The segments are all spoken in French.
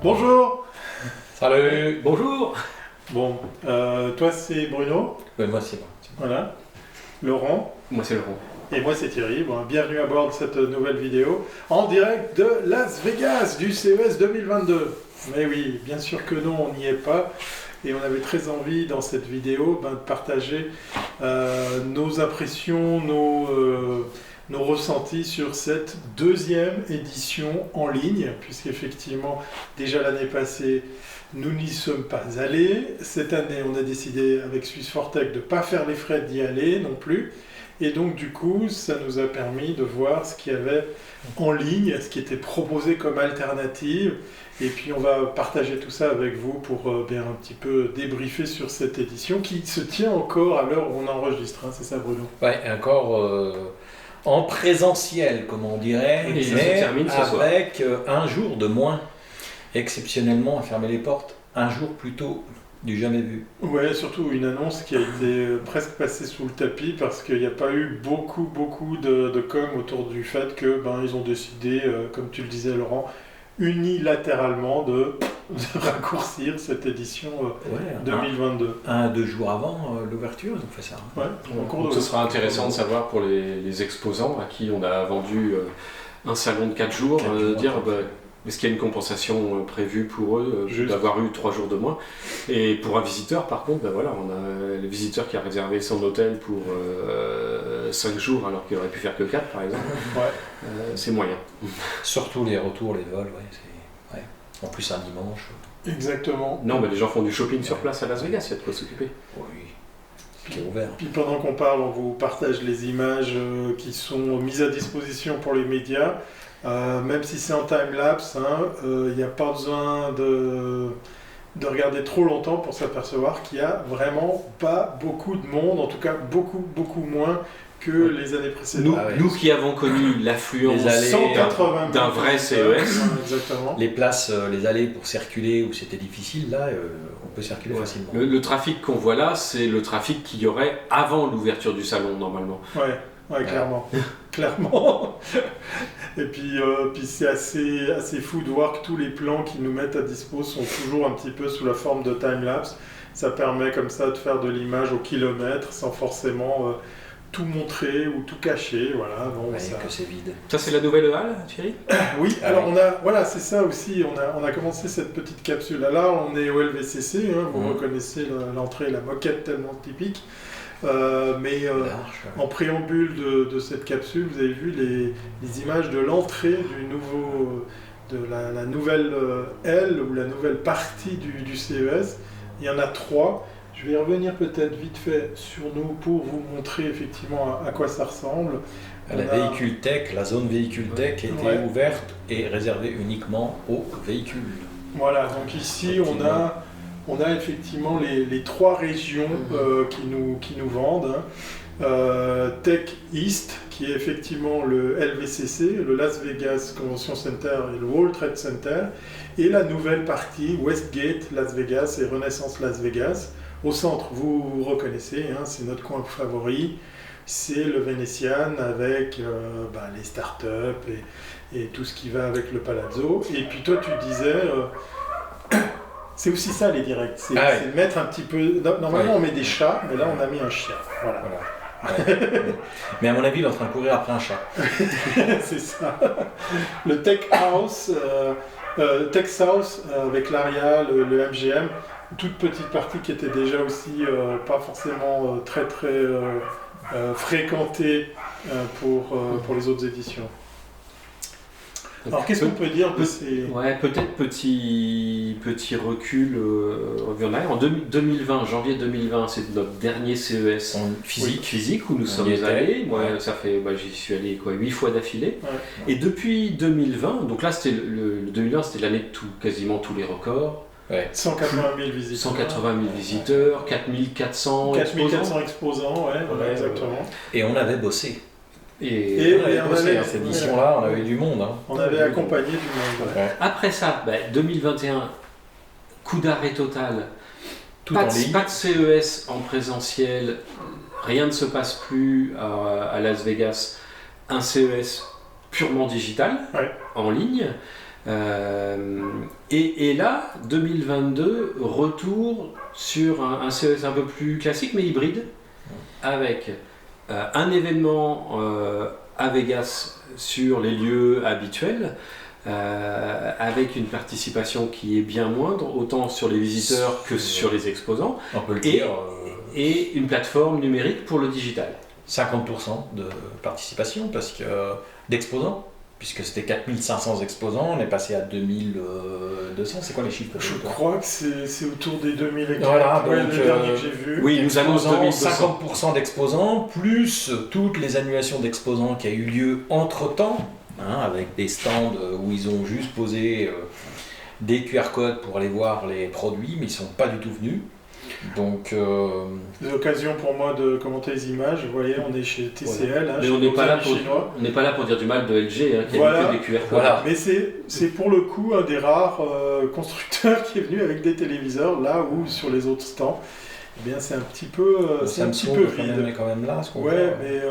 Bonjour. Salut. Bonjour. Bon, toi c'est Bruno. Ouais, moi c'est moi. Voilà. Laurent. Moi c'est Laurent. Et moi c'est Thierry. Bon, bienvenue à bord de cette nouvelle vidéo en direct de Las Vegas du CES 2022. Mais oui, bien sûr que non, on n'y est pas. Et on avait très envie dans cette vidéo de partager nos impressions, nos ressentis sur cette deuxième édition en ligne, puisqu'effectivement, déjà l'année passée, nous n'y sommes pas allés. Cette année, on a décidé avec Swiss Tech de ne pas faire les frais d'y aller non plus. Et donc, du coup, ça nous a permis de voir ce qu'il y avait en ligne, ce qui était proposé comme alternative. Et puis, on va partager tout ça avec vous pour bien un petit peu débriefer sur cette édition qui se tient encore à l'heure où on enregistre. Hein, c'est ça, Bruno? Ouais, encore en présentiel, comme on dirait, Et ça mais se termine ce soir. avec un jour de moins. Exceptionnellement, à fermer les portes, un jour plus tôt du jamais vu. Ouais, surtout une annonce qui a été presque passée sous le tapis parce qu'il n'y a pas eu beaucoup de com autour du fait que ils ont décidé, comme tu le disais Laurent, unilatéralement de raccourcir cette édition 2022. Un à deux jours avant l'ouverture, ils ont fait ça. Ouais, en cours Donc de ce sera intéressant de savoir pour les exposants à qui on a vendu un salon de 4 jours, dire est-ce qu'il y a une compensation prévue pour eux d'avoir eu 3 jours de moins. Et pour un visiteur, par contre, voilà, on a le visiteur qui a réservé son hôtel pour 5 jours alors qu'il aurait pu faire que 4 par exemple. C'est moyen. Surtout les retours, les vols, ouais. En plus un dimanche. Exactement. Non, mais les gens font du shopping sur place à Las Vegas, il y a de quoi s'occuper. Oui, c'est ouvert. Puis pendant qu'on parle, on vous partage les images qui sont mises à disposition pour les médias. Même si c'est en time-lapse, il n'y a pas besoin de regarder trop longtemps pour s'apercevoir qu'il n'y a vraiment pas beaucoup de monde, en tout cas beaucoup moins que les années précédentes. Nous qui avons connu l'affluence d'un vrai CES, exactement. Les places, les allées pour circuler où c'était difficile, là, on peut circuler facilement. Le trafic qu'on voit là, c'est le trafic qu'il y aurait avant l'ouverture du salon normalement. Ouais, clairement. Et puis c'est assez fou de voir que tous les plans qu'ils nous mettent à dispo sont toujours un petit peu sous la forme de time-lapse. Ça permet comme ça de faire de l'image au kilomètre sans forcément tout montrer ou tout cacher. Voilà, Que c'est vide. Ça c'est la nouvelle halle, Thierry ? Oui, alors c'est ça aussi, on a commencé cette petite capsule. Là, on est au LVCC, vous reconnaissez l'entrée, la moquette tellement typique. En préambule de cette capsule, vous avez vu les images de l'entrée de la nouvelle aile ou la nouvelle partie du CES. Il y en a 3. Je vais y revenir peut-être vite fait sur nous pour vous montrer effectivement à quoi ça ressemble. Véhicule tech, la zone véhicule tech était ouverte et réservée uniquement aux véhicules. Voilà, donc ici on a effectivement les 3 régions qui nous vendent. Tech East, qui est effectivement le LVCC, le Las Vegas Convention Center et le World Trade Center, et la nouvelle partie Westgate Las Vegas et Renaissance Las Vegas. Au centre, vous reconnaissez, c'est notre coin favori, c'est le Venetian avec les startups et tout ce qui va avec le Palazzo. Et puis toi tu disais... c'est aussi ça les directs, c'est de mettre un petit peu... Normalement on met des chats, mais là on a mis un chien. Voilà. Mais à mon avis il est en train de courir après un chat. C'est ça. Le Tech House, Tech South avec l'ARIA, le MGM, toute petite partie qui était déjà aussi pas forcément très fréquentée pour les autres éditions. Alors qu'est-ce qu'on peut dire de ces... peut-être petit recul en 2020, janvier 2020, c'est notre dernier CES physique où nous sommes allés. Moi, j'y suis allé 8 fois d'affilée. Et depuis 2020, donc là c'était le 2020, c'était l'année de quasiment tous les records. 180 000 visiteurs. 180 000 visiteurs, 4400 exposants, exactement. Et on avait bossé. Et on avait cette édition-là, on avait du monde. On avait accompagné du monde. Après ça, 2021, coup d'arrêt total. Pas de CES en présentiel, rien ne se passe plus à Las Vegas. Un CES purement digital, en ligne. Et là, 2022, retour sur un CES un peu plus classique mais hybride, avec un événement à Vegas sur les lieux habituels, avec une participation qui est bien moindre, autant sur les visiteurs que sur les exposants, on peut le dire, et une plateforme numérique pour le digital. 50% de participation d'exposants, puisque c'était 4500 exposants, on est passé à 2200, c'est quoi les chiffres? Je crois que c'est autour des 2000 et quelques, voilà, donc, le dernier que j'ai vu. Oui, ils nous annoncent 2200. 50% d'exposants, plus toutes les annulations d'exposants qui a eu lieu entre-temps, avec des stands où ils ont juste posé des QR codes pour aller voir les produits, mais ils ne sont pas du tout venus. Donc, des occasions pour moi de commenter les images. Vous voyez, on est chez TCL, mais on n'est pas là pour dire du mal de LG, qui a mis que des QR codes. Voilà. Mais c'est pour le coup un des rares constructeurs qui est venu avec des téléviseurs, là où sur les autres stands, eh bien c'est un petit peu vide. Quand même là, ce qu'on voit. Mais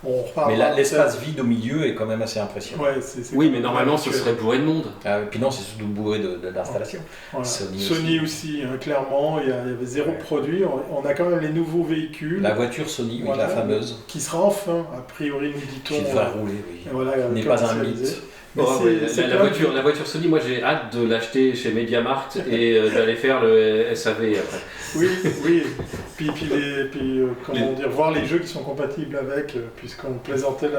on reparle. Mais là, l'espace vide au milieu est quand même assez impressionnant. Ouais, oui, mais normalement, ce serait bourré de monde. Et puis non, c'est surtout bourré d'installations. Voilà. Sony aussi clairement, il y avait zéro produit. On a quand même les nouveaux véhicules. La voiture Sony, la fameuse. Qui sera enfin, a priori, nous dit-on. Qui devrait rouler, oui. Voilà, n'est pas un mythe. La voiture Sony, moi j'ai hâte de l'acheter chez MediaMarkt et d'aller faire le SAV après. Oui. Puis voir les jeux qui sont compatibles avec, puisqu'on plaisantait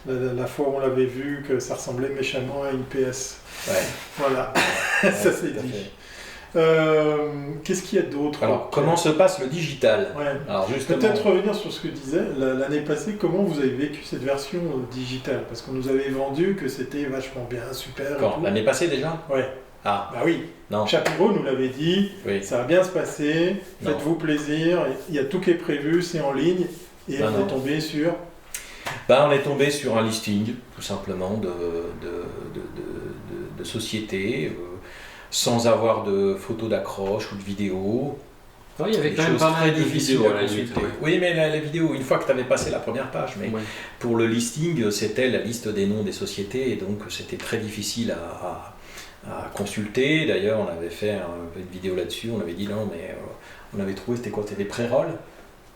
la fois où on l'avait vu que ça ressemblait méchamment à une PS. Ouais. Voilà, ça c'est dit. Qu'est-ce qu'il y a d'autre? Alors, comment se passe le digital? Alors, peut-être revenir sur ce que disait l'année passée, comment vous avez vécu cette version digitale? Parce qu'on nous avait vendu que c'était vachement bien, super. L'année passée déjà? Ouais. Ah. Bah oui. Non. Shapiro nous l'avait dit, ça va bien se passer, faites-vous plaisir, il y a tout qui est prévu, c'est en ligne, et on est tombé sur... on est tombé sur un listing, tout simplement, de sociétés, sans avoir de photos d'accroche ou de vidéos. Il y avait quand même pas mal de vidéos à la limite. Oui, mais les vidéos, une fois que tu avais passé la première page, mais pour le listing, c'était la liste des noms des sociétés, et donc c'était très difficile à consulter. D'ailleurs, on avait fait une vidéo là-dessus, on avait dit non, mais on avait trouvé, c'était quoi? C'était des pré-rolls?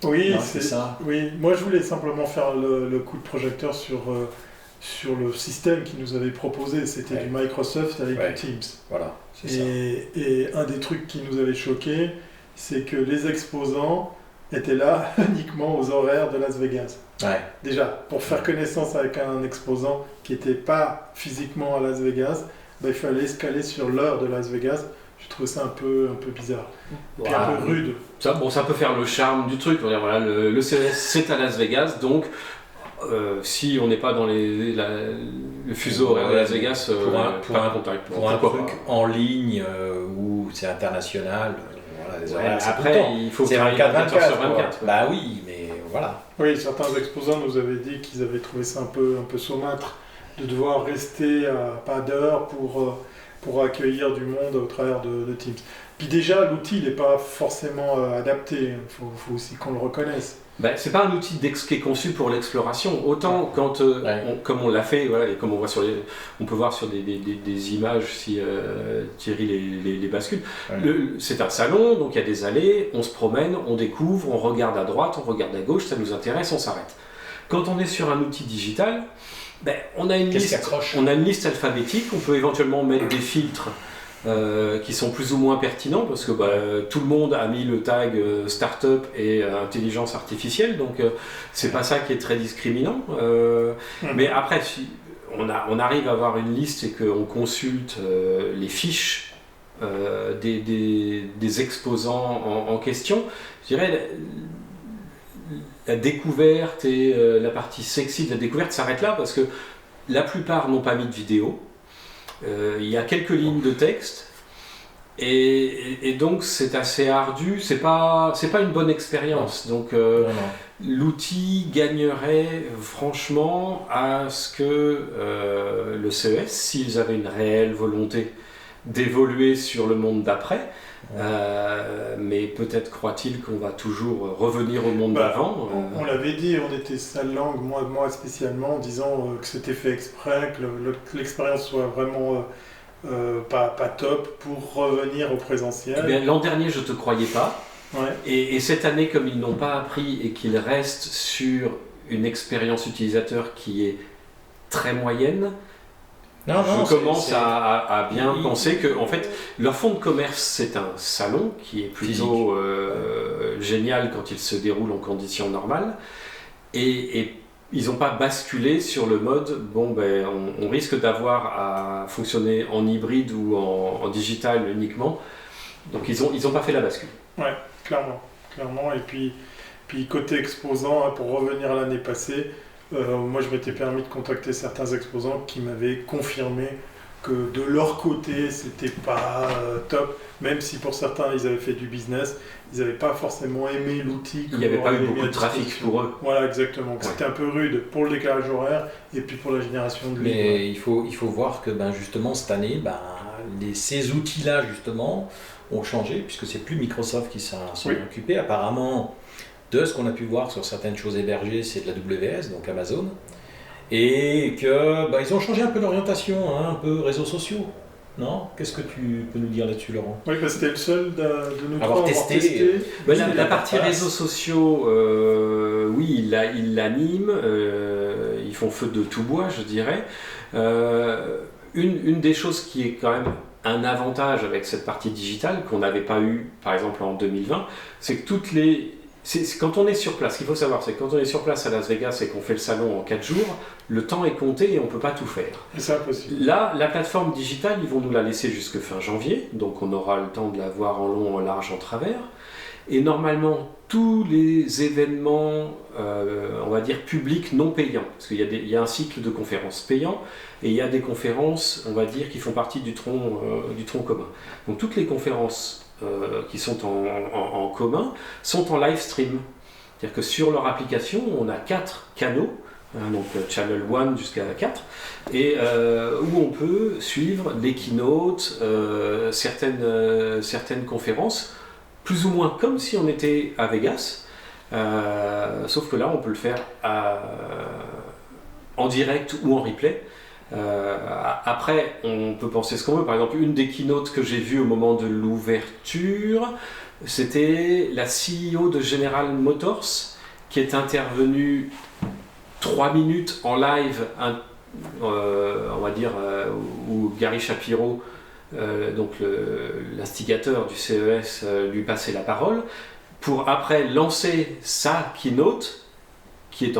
Oui, c'est ça. Oui, moi je voulais simplement faire le coup de projecteur sur le système qu'ils nous avait proposé. C'était du Microsoft avec du Teams. Voilà, c'est ça. Et un des trucs qui nous avait choqué, c'est que les exposants étaient là uniquement aux horaires de Las Vegas. Déjà, pour faire connaissance avec un exposant qui n'était pas physiquement à Las Vegas, il fallait se caler sur l'heure de Las Vegas. Je trouve ça un peu bizarre, puis un peu rude. Ça peut faire le charme du truc. Voilà, le CES c'est à Las Vegas, donc si on n'est pas dans le fuseau horaire de Las Vegas, pour un truc en ligne où c'est international, les horaires, après il faut c'est 24 sur 24. Bah oui, mais voilà. Oui, certains exposants nous avaient dit qu'ils avaient trouvé ça un peu saumâtre de devoir rester à pas d'heure pour accueillir du monde au travers de Teams. Puis déjà, l'outil n'est pas forcément adapté, il faut aussi qu'on le reconnaisse. C'est pas un outil qui est conçu pour l'exploration. Autant quand, comme on l'a fait, et comme on peut voir sur des images si Thierry les bascule, c'est un salon, donc il y a des allées, on se promène, on découvre, on regarde à droite, on regarde à gauche, ça nous intéresse, on s'arrête. Quand on est sur un outil digital, on a une liste alphabétique, on peut éventuellement mettre des filtres qui sont plus ou moins pertinents parce que tout le monde a mis le tag start-up et intelligence artificielle, donc c'est pas ça qui est très discriminant. Mais après, si on arrive à avoir une liste et qu'on consulte les fiches des exposants en question, je dirais la découverte et la partie sexy de la découverte s'arrête là parce que la plupart n'ont pas mis de vidéo. Il y a quelques lignes de texte et donc c'est assez ardu. C'est pas une bonne expérience. Donc l'outil gagnerait franchement à ce que le CES, s'ils avaient une réelle volonté d'évoluer sur le monde d'après. Mais peut-être croit-il qu'on va toujours revenir au monde d'avant. On l'avait dit, on était sale langue, moi spécialement, en disant que c'était fait exprès, que l'expérience soit vraiment pas top pour revenir au présentiel. Eh bien, l'an dernier, je ne te croyais pas. Ouais. Et cette année, comme ils n'ont pas appris et qu'ils restent sur une expérience utilisateur qui est très moyenne, je commence à bien penser que en fait, leur fonds de commerce, c'est un salon qui est plutôt génial quand il se déroule en conditions normales. Et ils n'ont pas basculé sur le mode, on risque d'avoir à fonctionner en hybride ou en digital uniquement. Donc ils ont pas fait la bascule. Ouais, clairement. Et puis côté exposant, pour revenir à l'année passée, moi je m'étais permis de contacter certains exposants qui m'avaient confirmé que de leur côté c'était pas top, même si pour certains ils avaient fait du business, ils n'avaient pas forcément aimé l'outil. Il n'y avait pas eu beaucoup de trafic pour eux. Voilà, exactement. C'était un peu rude pour le décalage horaire et puis pour la génération de leads. Mais il faut voir que justement cette année, ces outils-là justement ont changé, puisque c'est plus Microsoft qui s'en est occupé. Apparemment, de ce qu'on a pu voir sur certaines choses hébergées, c'est de la AWS, donc Amazon, et que ils ont changé un peu d'orientation, un peu réseaux sociaux. Non ? Qu'est-ce que tu peux nous dire là-dessus, Laurent ? Oui, c'était le seul de nous avoir trois testé. La partie réseaux sociaux, oui, ils l'animent, ils font feu de tout bois, je dirais. Une des choses qui est quand même un avantage avec cette partie digitale qu'on n'avait pas eu, par exemple, en 2020, c'est que quand on est sur place, ce qu'il faut savoir, c'est que quand on est sur place à Las Vegas et qu'on fait le salon en 4 jours, le temps est compté et on ne peut pas tout faire. C'est impossible. Là, la plateforme digitale, ils vont nous la laisser jusque fin janvier, donc on aura le temps de la voir en long, en large, en travers. Et normalement, tous les événements, on va dire publics non payants, parce qu'il y a un cycle de conférences payants, et il y a des conférences, on va dire, qui font partie du tronc commun. Donc toutes les conférences qui sont en commun sont en live stream. C'est-à-dire que sur leur application, on a 4 canaux, donc Channel 1 jusqu'à 4, et où on peut suivre les keynotes, certaines conférences, plus ou moins comme si on était à Vegas, sauf que là on peut le faire en direct ou en replay. Après, on peut penser ce qu'on veut. Par exemple, une des keynotes que j'ai vues au moment de l'ouverture, c'était la CEO de General Motors qui est intervenue 3 minutes en live, on va dire, où Gary Shapiro, donc l'instigateur du CES, lui passait la parole, pour après lancer sa keynote, qui était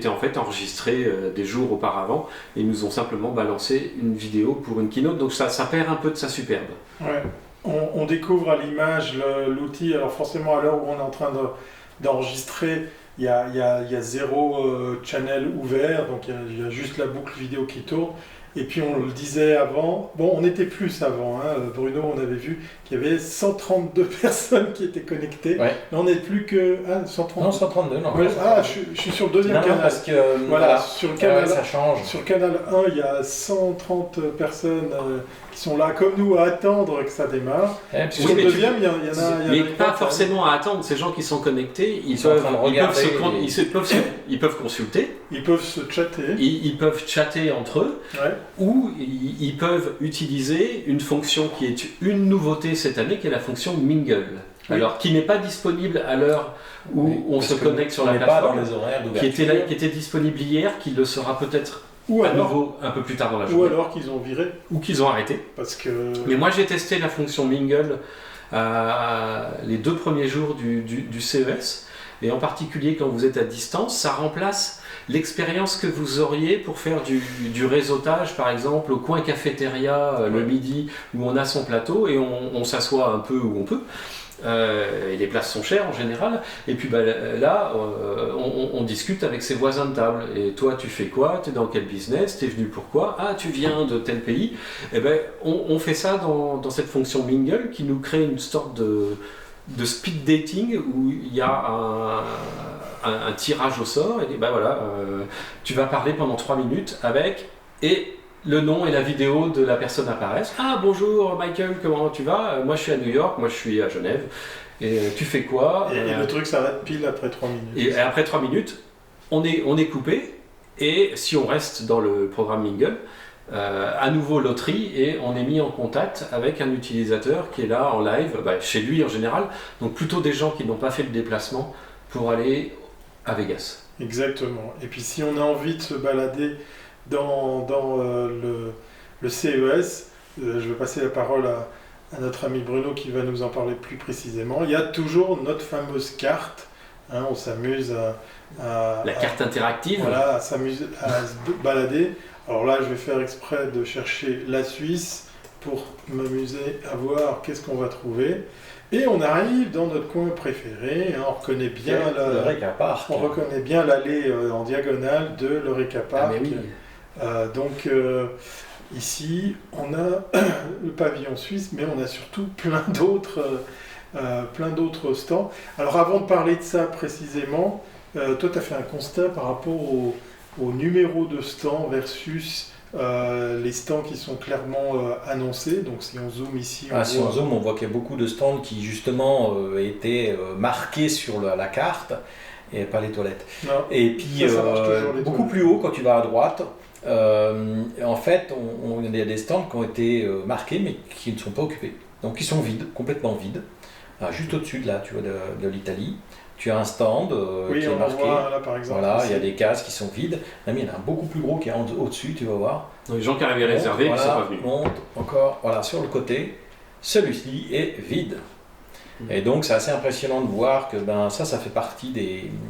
en fait enregistrée des jours auparavant, et ils nous ont simplement balancé une vidéo pour une keynote, donc ça perd un peu de sa superbe. Ouais. On découvre à l'image l'outil, alors forcément à l'heure où on est en train d'enregistrer, il y a 0 channel ouvert, donc il y a juste la boucle vidéo qui tourne. Et puis on le disait avant, on était plus avant, Bruno, on avait vu qu'il y avait 132 personnes qui étaient connectées. Ouais. Là on n'est plus que 130. Non, 132, non. Ouais, je suis sur le deuxième canal. Parce que voilà, sur le canal, ça change. Sur Canal 1, il y a 130 personnes qui sont là comme nous à attendre que ça démarre. Sur le deuxième, il y en a. Mais pas forcément à attendre, ces gens qui sont connectés, ils peuvent consulter. Ils peuvent se chatter. Ils peuvent chatter entre eux. Ouais. Ou ils peuvent utiliser une fonction qui est une nouveauté cette année, qui est la fonction Mingle. Oui. Alors, qui n'est pas disponible à l'heure où on se connecte sur la plateforme, qui était disponible hier, qui le sera peut-être nouveau un peu plus tard dans la journée. Ou alors qu'ils ont viré. Ou qu'ils ont arrêté. Parce que... Mais moi, j'ai testé la fonction Mingle les 2 premiers jours du CES, et en particulier quand vous êtes à distance, ça remplace l'expérience que vous auriez pour faire du réseautage, par exemple, au coin cafétéria le midi, où on a son plateau et on s'assoit un peu où on peut. Et les places sont chères en général. Et puis là, on discute avec ses voisins de table. Et toi, tu fais quoi ? Tu es dans quel business ? Tu es venu pourquoi ? Ah, tu viens de tel pays. Et on fait ça dans cette fonction Mingle qui nous crée une sorte de speed dating où il y a un tirage au sort et voilà, tu vas parler pendant 3 minutes avec, et le nom et la vidéo de la personne apparaissent. Ah bonjour Michael, comment tu vas? Moi je suis à New York, moi je suis à Genève. Et tu fais quoi? Et le truc s'arrête pile après 3 minutes. Et après 3 minutes, on est coupé. Et si on reste dans le programme Mingle, à nouveau loterie, et on est mis en contact avec un utilisateur qui est là en live, chez lui en général. Donc plutôt des gens qui n'ont pas fait le déplacement pour aller à Vegas. Exactement. Et puis si on a envie de se balader dans le CES, je vais passer la parole à notre ami Bruno qui va nous en parler plus précisément. Il y a toujours notre fameuse carte. Hein, on s'amuse la carte interactive. Voilà, à se balader. Alors là, je vais faire exprès de chercher la Suisse pour m'amuser à voir qu'est-ce qu'on va trouver. Et on arrive dans notre coin préféré, hein, on reconnaît bien l'Eureka Park. On reconnaît bien l'allée en diagonale de l'Eureka Park. Ah, donc ici, on a le pavillon suisse, mais on a surtout plein d'autres stands. Alors avant de parler de ça précisément, toi tu as fait un constat par rapport au numéro de stand versus les stands qui sont clairement annoncés. Donc si on zoome ici, on voit qu'il y a beaucoup de stands qui justement étaient marqués sur la carte et pas les toilettes. Non. Et puis beaucoup plus haut quand tu vas à droite, en fait il y a des stands qui ont été marqués mais qui ne sont pas occupés. Donc ils sont vides, complètement vides. Juste au-dessus de là, tu vois, de l'Italie. Tu as un stand qui est marqué. Voit, là, par exemple, voilà, il y a des cases qui sont vides. Même il y en a un beaucoup plus gros qui est au-dessus, tu vas voir. Donc, les gens qui arrivaient réservés, voilà, ils sont pas venus. Monte encore, voilà, sur le côté. Celui-ci est vide. Et donc c'est assez impressionnant de voir que ça fait partie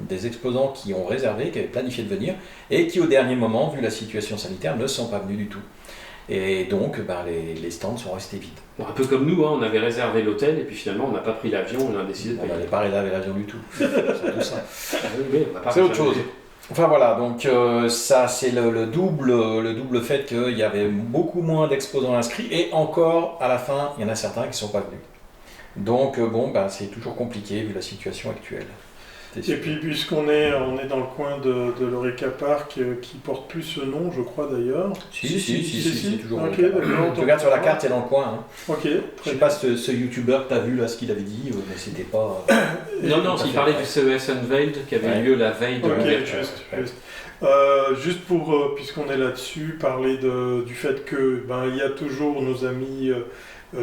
des exposants qui ont réservé, qui avaient planifié de venir, et qui au dernier moment, vu la situation sanitaire, ne sont pas venus du tout. Et donc les stands sont restés vides. Bon, un peu comme nous, hein, on avait réservé l'hôtel et puis finalement on n'a pas pris l'avion, on a décidé de payer. On n'avait pas réservé l'avion du tout. C'est tout ça. C'est autre chose. Enfin voilà, donc ça c'est le double fait qu'il y avait beaucoup moins d'exposants inscrits et encore à la fin il y en a certains qui ne sont pas venus. Donc c'est toujours compliqué vu la situation actuelle. Et puis puisqu'on est dans le coin de l'Eureka Park qui porte plus ce nom, je crois d'ailleurs. Si, toujours. Ok, d'accord. Tu regardes sur la carte, il y a dans le coin. Hein. Ok. Je sais pas ce youtubeur que tu as vu là, ce qu'il avait dit, mais c'était pas. non, il parlait du CES Unveiled qui avait lieu la veille de l'ouverture. Juste pour, puisqu'on est là-dessus, parler du fait que il y a toujours nos amis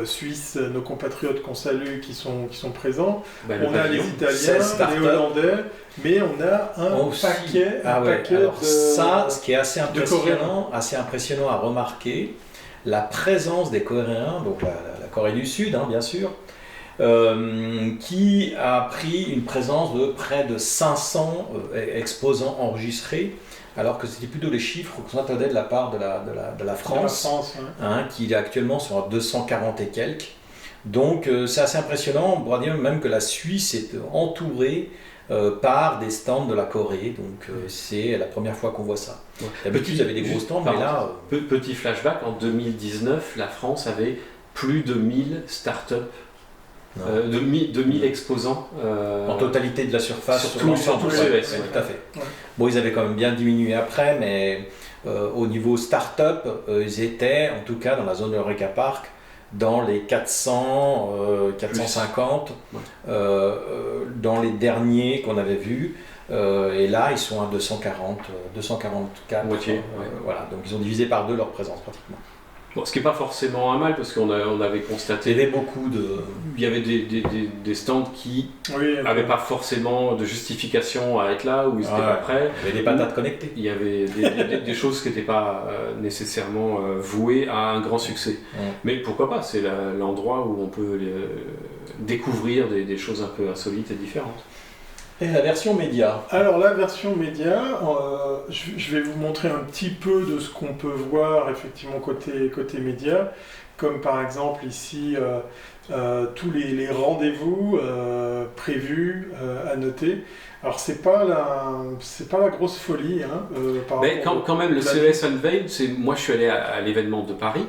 suisses, nos compatriotes qu'on salue qui sont présents. On a les Italiens, les Hollandais, mais on a un paquet. Alors ça, ce qui est assez impressionnant à remarquer, la présence des Coréens, donc la Corée du Sud, hein, bien sûr, qui a pris une présence de près de 500 exposants enregistrés, alors que c'était plutôt les chiffres qu'on attendait de la part de la France, qui actuellement sont à 240 et quelques. Donc c'est assez impressionnant, on pourra dire même que la Suisse est entourée par des stands de la Corée, donc c'est la première fois qu'on voit ça. D'habitude, il y avait des gros stands, mais là... Petit flashback, en 2019, la France avait plus de 1000 startups. De 1000 exposants en totalité de la surface sur tout le CES. Tout à fait. Ouais. Bon, ils avaient quand même bien diminué après, mais au niveau start-up, ils étaient, en tout cas dans la zone de l'Eureka Park, dans les 400, 450, dans les derniers qu'on avait vus. Et là, ils sont à 240, 244. Moitié. Voilà, donc ils ont divisé par 2 leur présence pratiquement. Bon, ce qui n'est pas forcément un mal, parce qu'on avait constaté... Il y avait beaucoup de... Il y avait des stands qui n'avaient pas forcément de justification à être là, où ils n'étaient pas prêts. Il y avait des patates connectées. Il y avait des choses qui n'étaient pas nécessairement vouées à un grand succès. Mais pourquoi pas, c'est l'endroit où on peut découvrir des choses un peu insolites et différentes. Et la version média. Alors la version média, je vais vous montrer un petit peu de ce qu'on peut voir effectivement côté média, comme par exemple ici tous les rendez-vous prévus à noter. Alors c'est pas la grosse folie. Mais quand même le CES Unveiled, moi je suis allé à l'événement de Paris.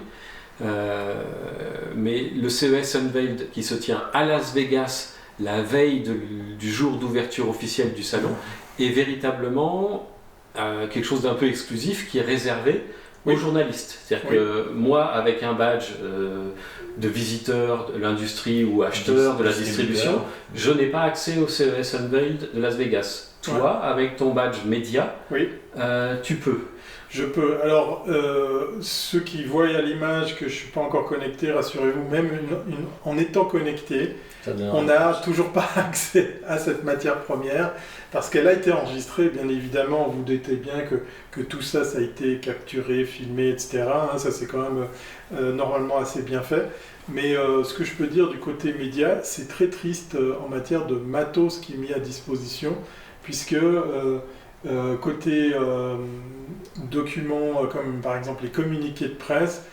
Mais le CES Unveiled qui se tient à Las Vegas la veille du jour d'ouverture officielle du salon est véritablement quelque chose d'un peu exclusif qui est réservé aux journalistes. C'est-à-dire que moi, avec un badge de visiteur de l'industrie ou acheteur de la distribution, je n'ai pas accès au CES Unveiled de Las Vegas. Toi, avec ton badge média, tu peux. Je peux. Alors, ceux qui voient à l'image que je ne suis pas encore connecté, rassurez-vous, même en étant connecté, on n'a toujours pas accès à cette matière première parce qu'elle a été enregistrée, bien évidemment, vous doutez bien que tout ça, ça a été capturé, filmé, etc. Ça, c'est quand même normalement assez bien fait. Mais ce que je peux dire du côté média, c'est très triste en matière de matos qui est mis à disposition, puisque côté documents comme par exemple les communiqués de presse,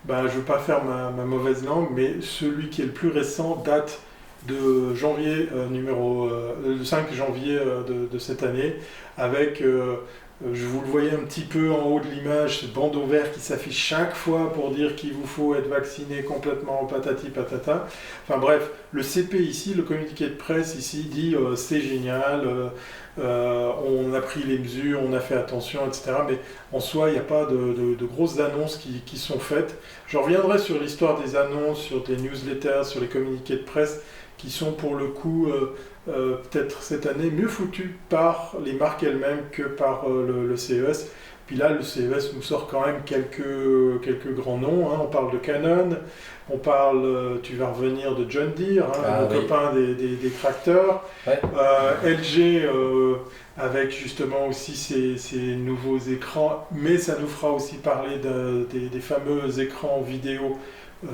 je ne veux pas faire ma mauvaise langue, mais celui qui est le plus récent date de janvier, le 5 janvier de cette année, avec, je vous le voyais un petit peu en haut de l'image, ce bandeau vert qui s'affiche chaque fois pour dire qu'il vous faut être vacciné complètement, patati patata. Enfin bref, le CP ici, le communiqué de presse ici dit c'est génial, on a pris les mesures, on a fait attention, etc. Mais en soi, il n'y a pas de grosses annonces qui sont faites. Je reviendrai sur l'histoire des annonces, sur des newsletters, sur les communiqués de presse, qui sont pour le coup peut-être cette année mieux foutus par les marques elles-mêmes que par le CES. Puis là, le CES nous sort quand même quelques grands noms. On parle de Canon, on parle, tu vas revenir, de John Deere, le copain des tracteurs. Ouais. LG avec justement aussi ces nouveaux écrans, mais ça nous fera aussi parler des fameux écrans vidéo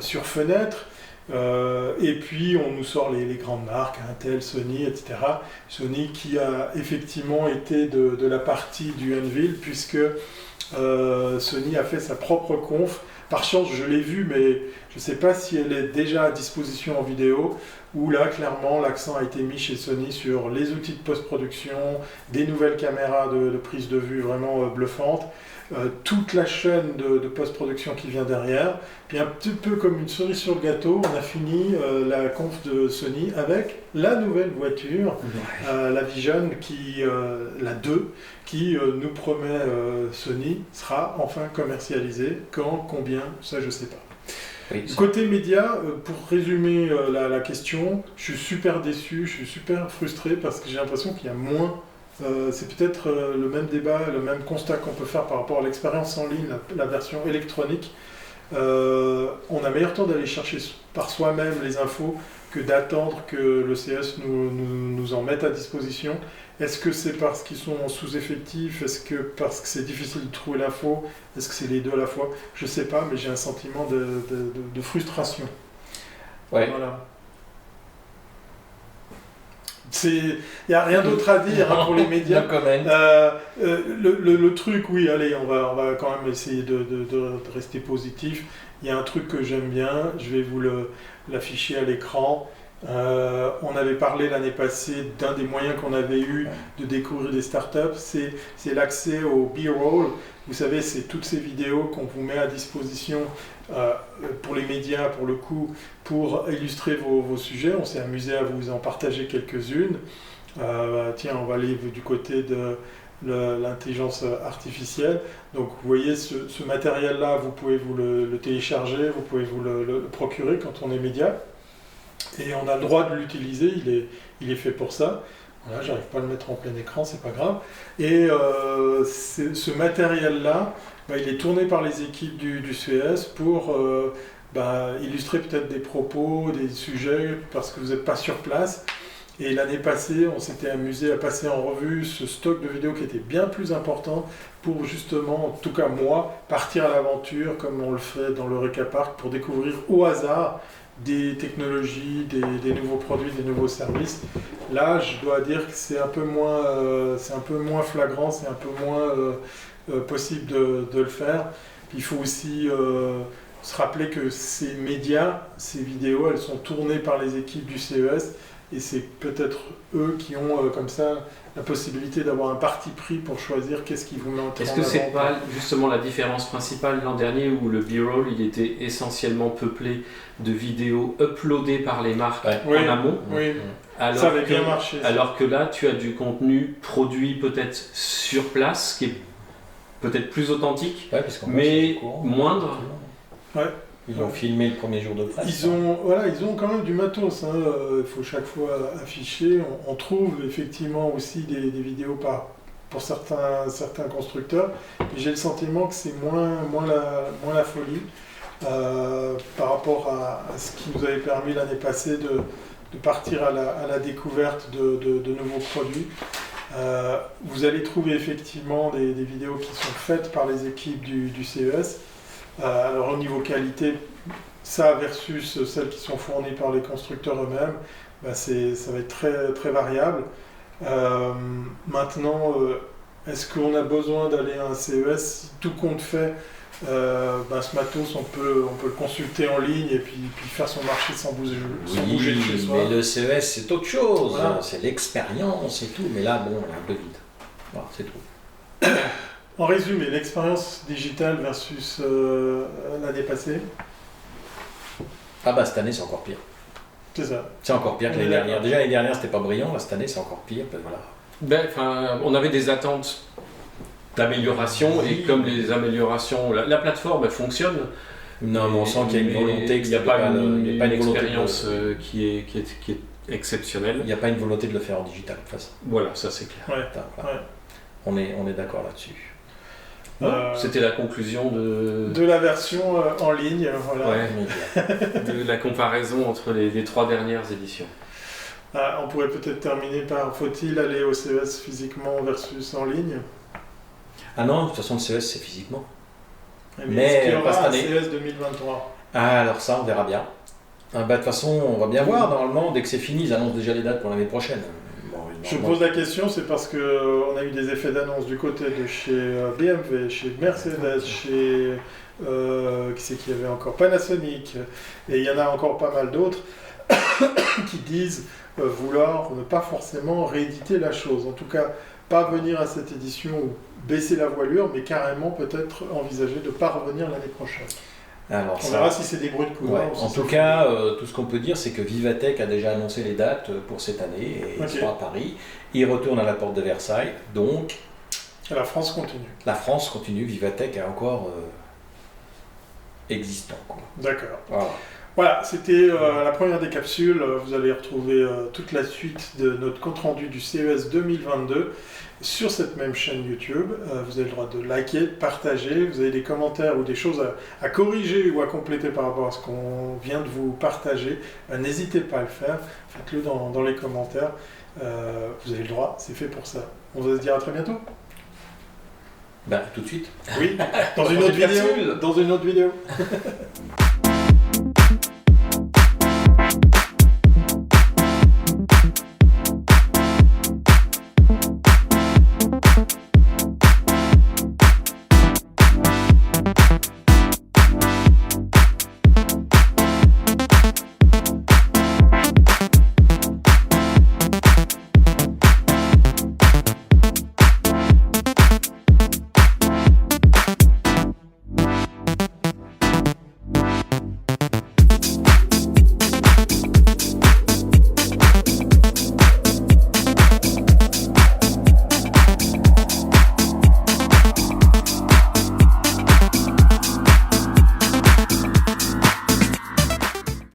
sur fenêtre. Et puis on nous sort les grandes marques, Intel, Sony, etc. Sony qui a effectivement été de la partie du Unveil, puisque Sony a fait sa propre conf. Par chance, je l'ai vue, mais je ne sais pas si elle est déjà à disposition en vidéo, où là, clairement, l'accent a été mis chez Sony sur les outils de post-production, des nouvelles caméras de prise de vue vraiment bluffantes, toute la chaîne de post-production qui vient derrière. Puis un petit peu comme une cerise sur le gâteau, on a fini la conf de Sony avec la nouvelle voiture, la Vision, la 2, qui nous promet Sony, sera enfin commercialisée. Quand, combien, ça je ne sais pas. Oui, côté média, pour résumer la question, je suis super déçu, je suis super frustré parce que j'ai l'impression qu'il y a moins. C'est peut-être le même débat, le même constat qu'on peut faire par rapport à l'expérience en ligne, la version électronique. On a meilleur temps d'aller chercher par soi-même les infos que d'attendre que le CS nous en mette à disposition. Est-ce que c'est parce qu'ils sont en sous-effectif? Est-ce que parce que c'est difficile de trouver l'info? Est-ce que c'est les deux à la fois? Je ne sais pas, mais j'ai un sentiment de frustration. Ouais. Voilà. Il n'y a rien d'autre à dire pour les médias. Le truc, oui, allez, on va quand même essayer de rester positif. Il y a un truc que j'aime bien, je vais vous l'afficher à l'écran. On avait parlé l'année passée d'un des moyens qu'on avait eu de découvrir des startups, c'est l'accès au B-roll. Vous savez, c'est toutes ces vidéos qu'on vous met à disposition pour les médias, pour le coup, pour illustrer vos sujets. On s'est amusé à vous en partager quelques-unes. Tiens, on va aller du côté de l'intelligence artificielle. Donc vous voyez ce matériel-là, vous pouvez vous le télécharger, vous pouvez vous le procurer quand on est média. Et on a le droit de l'utiliser, il est fait pour ça. Voilà, j'arrive pas à le mettre en plein écran, c'est pas grave. Et ce matériel-là, il est tourné par les équipes du CES pour illustrer peut-être des propos, des sujets, parce que vous n'êtes pas sur place. Et l'année passée, on s'était amusé à passer en revue ce stock de vidéos qui était bien plus important pour justement, en tout cas moi, partir à l'aventure comme on le fait dans l'Eureka Park pour découvrir au hasard des technologies, des nouveaux produits, des nouveaux services. Là, je dois dire que c'est un peu moins flagrant, c'est un peu moins possible de le faire. Puis il faut aussi se rappeler que ces médias, ces vidéos, elles sont tournées par les équipes du CES et c'est peut-être eux qui ont comme ça la possibilité d'avoir un parti pris pour choisir qu'est-ce qui vous met en avant. Est-ce que c'est pas justement la différence principale l'an dernier où le B-roll il était essentiellement peuplé de vidéos uploadées par les marques en amont, ça avait bien marché. Alors que là tu as du contenu produit peut-être sur place qui est peut-être plus authentique, parce mais moindre. Ouais. Ils ont filmé le premier jour de presse. Ils ont quand même du matos. Il faut chaque fois afficher. On trouve effectivement aussi des vidéos pour certains constructeurs. Et j'ai le sentiment que c'est moins la folie par rapport à ce qui nous avait permis l'année passée de partir à la découverte de nouveaux produits. Vous allez trouver effectivement des vidéos qui sont faites par les équipes du CES. Alors au niveau qualité, ça versus celles qui sont fournies par les constructeurs eux-mêmes, ça va être très, très variable. Maintenant, est-ce qu'on a besoin d'aller à un CES? Si tout compte fait, ce matos, on peut le consulter en ligne et puis faire son marché sans bouger de chez soi. Mais le CES, c'est autre chose. Voilà. C'est l'expérience et tout. Mais là, bon, on est un peu vide. Voilà, c'est tout. En résumé, l'expérience digitale versus l'année passée. Cette année, c'est encore pire. C'est ça. C'est encore pire que l'année dernière. Déjà, l'année dernière, c'était pas brillant. Là, cette année, c'est encore pire. Voilà. On avait des attentes d'amélioration, et comme les améliorations, la plateforme elle fonctionne. Non, mais on sent qu'il y a une volonté, il n'y a pas une expérience qui est exceptionnelle. Il n'y a pas une volonté de le faire en digital, de toute façon. Voilà, ça c'est clair. Ouais. Voilà. On est d'accord là-dessus. C'était la conclusion de la version en ligne, voilà. Ouais, de la comparaison entre les 3 dernières éditions. On pourrait peut-être terminer par faut-il aller au CES physiquement versus en ligne? Ah non, de toute façon, le CES, c'est physiquement. Mais est-ce qu'il y aura un CES 2023? Alors ça, on verra bien. De toute façon, on va bien voir. Normalement, dès que c'est fini, ils annoncent déjà les dates pour l'année prochaine. Je pose la question, c'est parce qu'on a eu des effets d'annonce du côté de chez BMW, chez Mercedes, chez qui c'est qu'il y avait encore Panasonic, et il y en a encore pas mal d'autres qui disent vouloir ne pas forcément rééditer la chose. En tout cas, pas venir à cette édition ou baisser la voilure, mais carrément peut-être envisager de ne pas revenir l'année prochaine. Alors, on verra si c'est des bruits de couloir. En tout cas, tout ce qu'on peut dire, c'est que Vivatech a déjà annoncé les dates pour cette année, et il sera à Paris. Il retourne à la porte de Versailles, donc... La France continue. La France continue, Vivatech est encore existant. D'accord. Voilà. Voilà, c'était la première des capsules. Vous allez retrouver toute la suite de notre compte-rendu du CES 2022 sur cette même chaîne YouTube. Vous avez le droit de liker, de partager. Vous avez des commentaires ou des choses à corriger ou à compléter par rapport à ce qu'on vient de vous partager. N'hésitez pas à le faire. Faites-le dans les commentaires. Vous avez le droit, c'est fait pour ça. On va se dire à très bientôt. Tout de suite. Oui, dans une autre vidéo.